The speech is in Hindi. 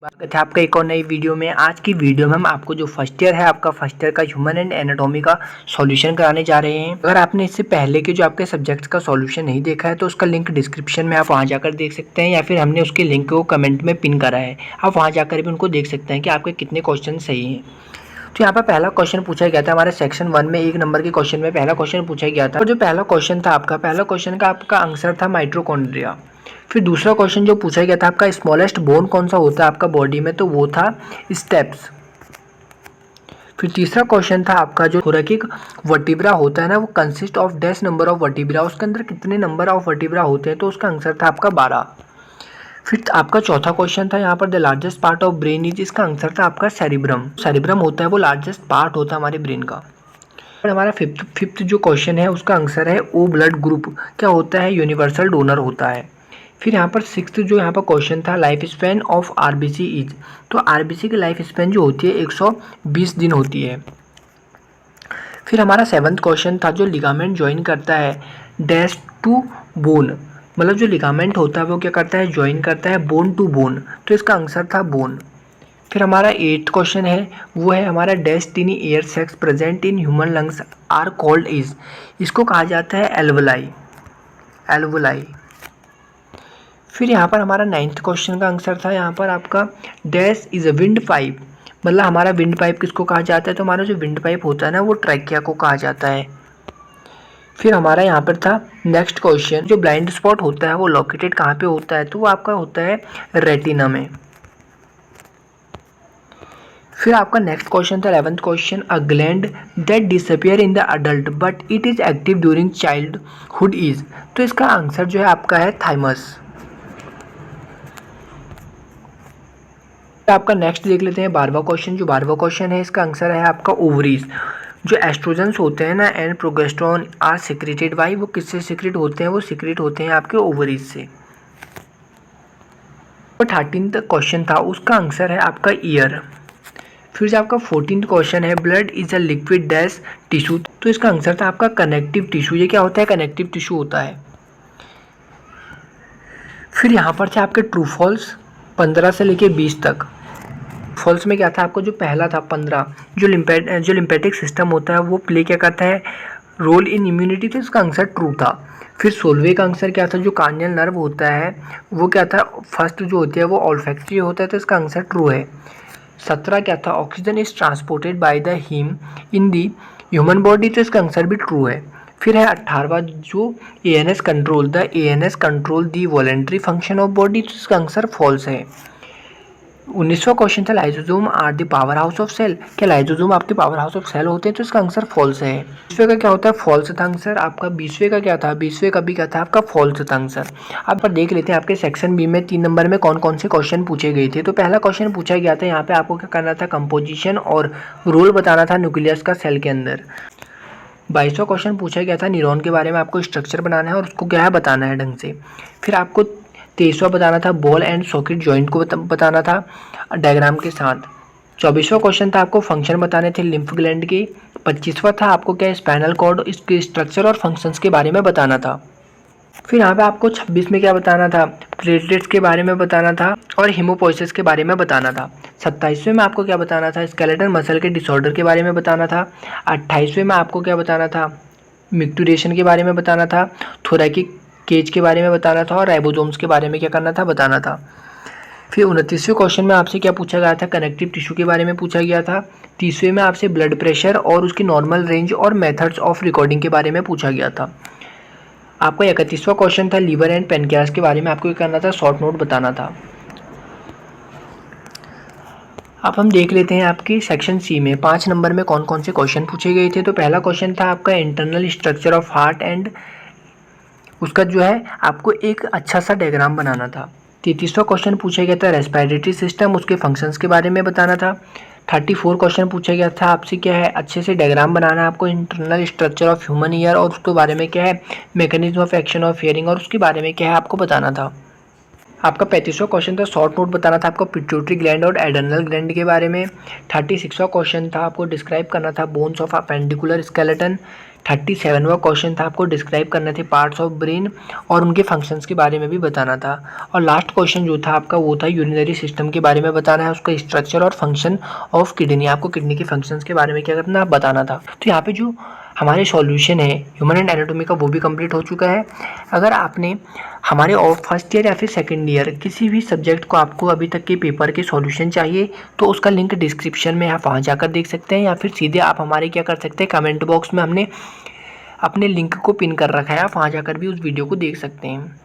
स्वागत है आपका एक और नई वीडियो में। आज की वीडियो में हम आपको जो फर्स्ट ईयर है आपका फर्स्ट ईयर का ह्यूमन एंड एनाटॉमी का सॉल्यूशन कराने जा रहे हैं। अगर आपने इससे पहले के जो आपके सब्जेक्ट्स का सॉल्यूशन नहीं देखा है तो उसका लिंक डिस्क्रिप्शन में आप वहां जाकर देख सकते हैं, या फिर हमने उसके लिंक को कमेंट में पिन करा है, आप वहाँ जाकर भी उनको देख सकते हैं कि आपके कितने क्वेश्चन सही हैं। तो यहाँ पर पहला क्वेश्चन पूछा गया था हमारे सेक्शन 1 में, 1 नंबर के क्वेश्चन में पहला क्वेश्चन पूछा गया था। और जो पहला क्वेश्चन था आपका, पहला क्वेश्चन का आपका आंसर था माइटोकॉन्ड्रिया। फिर दूसरा क्वेश्चन जो पूछा गया था आपका, स्मॉलेस्ट बोन कौन सा होता है आपका बॉडी में, तो वो था स्टेप्स। फिर तीसरा क्वेश्चन था आपका, जो थोरैकिक वर्टिब्रा होता है ना, वो consist of dash number of vertebra, उसके अंदर कितने नंबर ऑफ वर्टिब्रा होते हैं, तो उसका आंसर था आपका 12। फिर आपका चौथा क्वेश्चन था यहाँ पर, the largest part of brain is, इसका आंसर था आपका सेरिब्रम। सेरिब्रम होता है वो लार्जेस्ट पार्ट होता है हमारे ब्रेन का। और हमारा फिफ्थ जो क्वेश्चन है उसका आंसर है ओ ब्लड ग्रुप क्या होता है, यूनिवर्सल डोनर होता है। फिर यहाँ पर सिक्स्थ जो यहाँ पर क्वेश्चन था, life span of RBC is, तो आरबीसी की लाइफ स्पैन जो होती है 120 दिन होती है। फिर हमारा सेवन्थ क्वेश्चन था, जो लिगामेंट ज्वाइन करता है डैश टू बोन, मतलब जो लिगामेंट होता है वो क्या करता है, ज्वाइन करता है बोन टू बोन, तो इसका आंसर था बोन। फिर हमारा 8th क्वेश्चन है, वो है हमारा destiny air sacs present in human lungs are called is, इसको कहा जाता है एल्वोलाई, एल्वोलाई। फिर यहाँ पर हमारा 9th क्वेश्चन का आंसर था यहाँ पर आपका, dash is a wind pipe, मतलब हमारा विंड पाइप किसको कहा जाता है, तो हमारा जो विंड पाइप होता है ना वो ट्रैकिया को कहा जाता है। फिर हमारा यहाँ पर था नेक्स्ट क्वेश्चन, जो ब्लाइंड स्पॉट होता है वो लोकेटेड कहाँ पे होता है, तो वो आपका होता है रेटिना में। फिर आपका नेक्स्ट क्वेश्चन था 11th question, a gland that disappear in the adult but it is active during childhood is, तो इसका आंसर जो है आपका है थाइमस। आपका नेक्स्ट देख लेते हैं 12वां क्वेश्चन। जो 12वां क्वेश्चन है इसका आंसर है आपका ओवरीज। जो एस्ट्रोजन्स होते हैं ना and progesterone are secreted by, वो किससे सिक्रेट होते हैं, वो सिक्रेट होते हैं आपके ओवरीज से। और 13th क्वेश्चन था उसका आंसर है आपका ईयर। फिर जो आपका 14th क्वेश्चन है, blood is a liquid dash tissue, तो इसका आंसर था आपका कनेक्टिव टिश्यू। ये क्या होता है, कनेक्टिव टिश्यू होता है। फिर यहाँ पर थे आपके ट्रू फॉल्स 15 से लेके 20 तक। फॉल्स में क्या था आपको, जो पहला था 15, जो लिम्फेटिक सिस्टम होता है वो प्ले क्या करता है, रोल इन इम्यूनिटी, तो इसका आंसर ट्रू था। फिर 16वें का आंसर क्या था, जो कार्नियल नर्व होता है वो क्या था, फर्स्ट जो होती है वो ऑल्फैक्टरी होता है, तो इसका आंसर ट्रू है। 17 क्या था, oxygen is transported by the haem in the human body, तो इसका आंसर भी ट्रू है। फिर है 18वां, जो ANS control, the ANS control the voluntary function of body, तो इसका आंसर फॉल्स है। 19वां क्वेश्चन था, lysosome are the power house of cell, क्या लाइसोसोम आपके पावर हाउस ऑफ सेल होते हैं, तो इसका आंसर फॉल्स है। 20वें का क्या होता है, फॉल्स था आंसर आपका। 20वें का क्या था, 20वें का भी क्या था आपका, फॉल्स था आंसर। अब पर देख लेते हैं आपके सेक्शन बी में 3 नंबर में कौन कौन से क्वेश्चन पूछे गए थे। तो पहला क्वेश्चन पूछा गया था यहाँ पे, आपको क्या करना था, कंपोजिशन और रोल बताना था न्यूक्लियस का सेल के अंदर। 22वां क्वेश्चन पूछा गया था, न्यूरॉन के बारे में आपको स्ट्रक्चर बनाना है और उसको क्या है बताना है ढंग से। फिर आपको 23वां बताना था, बॉल एंड सॉकेट जॉइंट को बताना था डायग्राम के साथ। 24वां क्वेश्चन था, आपको फंक्शन बताने थे लिम्फ ग्लैंड के। 25वां था, आपको क्या स्पाइनल कॉर्ड, इसके स्ट्रक्चर और फंक्शंस के बारे में बताना था। फिर यहाँ पे आपको 26 में क्या बताना था, प्लेटलेट्स के बारे में बताना था और हीमोपोइसिस के बारे में बताना था। 27वें में आपको क्या बताना था, स्केलेटल मसल के डिसऑर्डर के बारे में बताना था। 28वें में आपको क्या बताना था, मिक्टुरेशन के बारे में बताना था, थोरैकिक केज के बारे में बताना था और राइबोसोम्स के बारे में क्या करना था, बताना था। फिर 29वें क्वेश्चन में आपसे क्या पूछा गया था, कनेक्टिव टिश्यू के बारे में पूछा गया था। 30वें में आपसे ब्लड प्रेशर और उसकी नॉर्मल रेंज और मेथड्स ऑफ रिकॉर्डिंग के बारे में पूछा गया था। आपका 31वां क्वेश्चन था, लीवर एंड पेनक्रियास के बारे में आपको क्या करना था, शॉर्ट नोट बताना था। अब हम देख लेते हैं आपकी सेक्शन सी में 5 नंबर में कौन कौन से क्वेश्चन पूछे गए थे। तो पहला क्वेश्चन था आपका, internal structure of heart and उसका जो है आपको एक अच्छा सा डायग्राम बनाना था। 33वां क्वेश्चन पूछा गया था, रेस्पिरेटरी सिस्टम, उसके फंक्शंस के बारे में बताना था। 34 क्वेश्चन पूछा गया था आपसे, क्या है अच्छे से डायग्राम बनाना है आपको, internal structure of human ear और उसके बारे में क्या है, mechanism of action of hearing और उसके बारे में क्या है आपको बताना था। आपका 35वां क्वेश्चन था, शॉर्ट नोट बताना था आपको पिट्यूटरी ग्लैंड और एड्रेनल ग्लैंड के बारे में। 36वां क्वेश्चन था, आपको डिस्क्राइब करना था बोन्स ऑफ अपेंडिकुलर स्केलेटन। 37वां क्वेश्चन था, आपको डिस्क्राइब करने थे पार्ट्स ऑफ ब्रेन और उनके फंक्शंस के बारे में भी बताना था। और लास्ट क्वेश्चन जो था आपका वो था यूरिनरी सिस्टम के बारे में बताना है, उसका स्ट्रक्चर और फंक्शन ऑफ किडनी, आपको किडनी के फंक्शंस के बारे में क्या करना है बताना था। तो यहाँ पे जो हमारे सॉल्यूशन है ह्यूमन एंड एनाटॉमी का वो भी कंप्लीट हो चुका है। अगर आपने हमारे और फर्स्ट ईयर या फिर सेकंड ईयर किसी भी सब्जेक्ट को आपको अभी तक के पेपर के सॉल्यूशन चाहिए तो उसका लिंक डिस्क्रिप्शन में आप वहाँ जाकर देख सकते हैं, या फिर सीधे आप हमारे क्या कर सकते हैं कमेंट बॉक्स में हमने अपने लिंक को पिन कर रखा है, आप वहाँ जाकर भी उस वीडियो को देख सकते हैं।